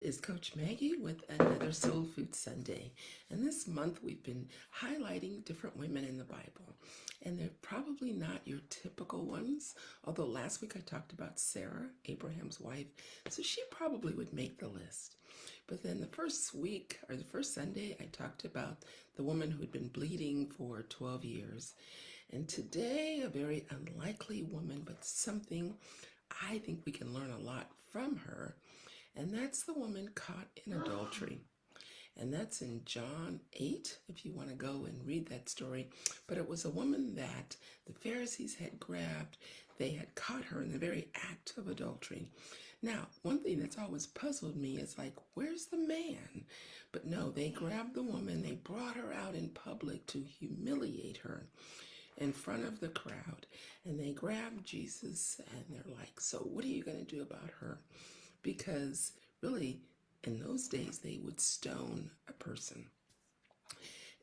Is Coach Maggie with another Soul Food Sunday. And this month we've been highlighting different women in the Bible. And they're probably not your typical ones, although last week I talked about Sarah, Abraham's wife, so she probably would make the list. But then the first week, or the first Sunday, I talked about the woman who had been bleeding for 12 years. And today, a very unlikely woman, but something I think we can learn a lot from her, and that's the woman caught in adultery. And that's in John 8, if you want to go and read that story. But it was a woman that the Pharisees had grabbed. They had caught her in the very act of adultery. Now, one thing that's always puzzled me is like, where's the man? But no, they grabbed the woman. They brought her out in public to humiliate her in front of the crowd. And they grabbed Jesus and they're like, so what are you going to do about her? Because really, in those days, they would stone a person.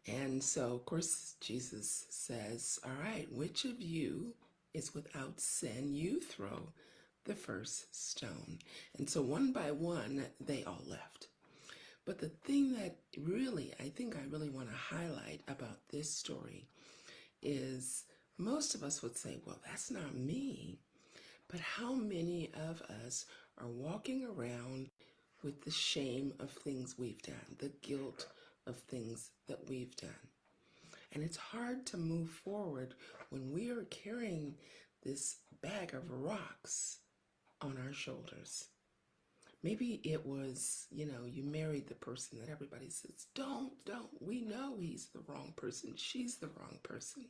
And so, of course, Jesus says, all right, which of you is without sin? You throw the first stone. And so one by one, they all left. But the thing that really, I think I really want to highlight about this story is most of us would say, well, that's not me. But how many of us are walking around with the shame of things we've done, the guilt of things that we've done? And it's hard to move forward when we are carrying this bag of rocks on our shoulders. Maybe it was, you married the person that everybody says, don't. We know he's the wrong person. She's the wrong person.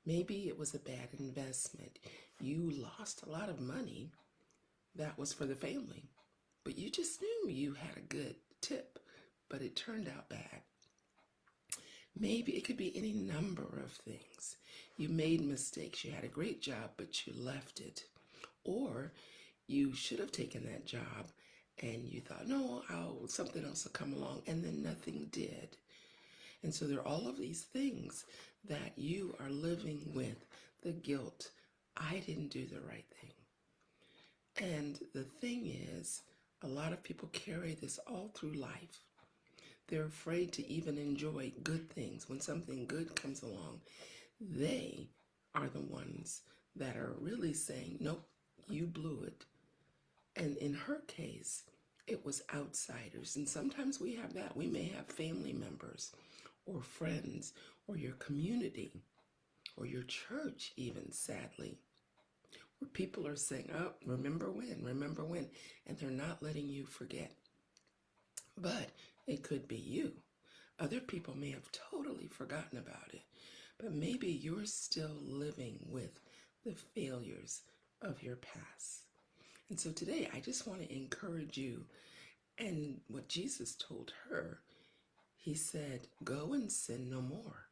Maybe it was a bad investment. You lost a lot of money that was for the family, but you just knew you had a good tip, but it turned out bad. Maybe it could be any number of things. You made mistakes. You had a great job, but you left it. Or you should have taken that job and you thought, no, something else will come along, and then nothing did. And so there are all of these things that you are living with, the guilt. I didn't do the right thing. And the thing is, a lot of people carry this all through life. They're afraid to even enjoy good things. When something good comes along, they are the ones that are really saying, nope, you blew it. And in her case, it was outsiders. And sometimes we have that. We may have family members or friends or your community or your church even, sadly, where people are saying, oh, remember when, and they're not letting you forget. But it could be you. Other people may have totally forgotten about it, but maybe you're still living with the failures of your past. And so today, I just want to encourage you, and what Jesus told her, he said, go and sin no more.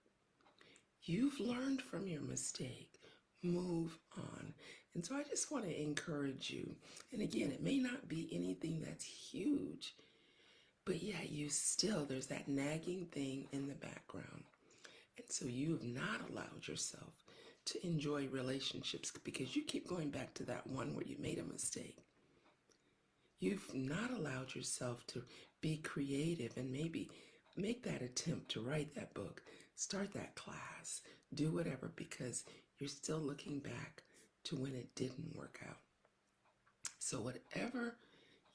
You've learned from your mistake. Move on. And so I just want to encourage you. And again, it may not be anything that's huge, but yeah, there's that nagging thing in the background. And so you have not allowed yourself to enjoy relationships because you keep going back to that one where you made a mistake. You've not allowed yourself to be creative and maybe make that attempt to write that book, start that class, do whatever, because you're still looking back to when it didn't work out. So whatever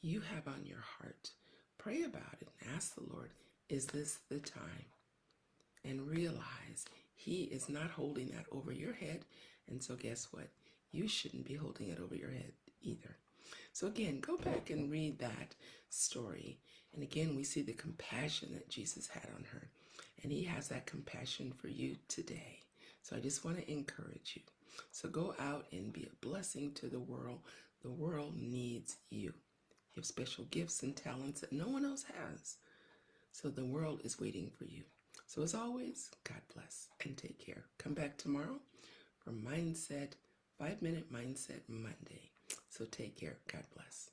you have on your heart, pray about it and ask the Lord, is this the time? And realize he is not holding that over your head. And so guess what? You shouldn't be holding it over your head either. So again, go back and read that story. And again, we see the compassion that Jesus had on her. And he has that compassion for you today. So I just want to encourage you. So go out and be a blessing to the world. The world needs you. You have special gifts and talents that no one else has. So the world is waiting for you. So as always, God bless and take care. Come back tomorrow for 5-Minute Mindset Monday. So take care. God bless.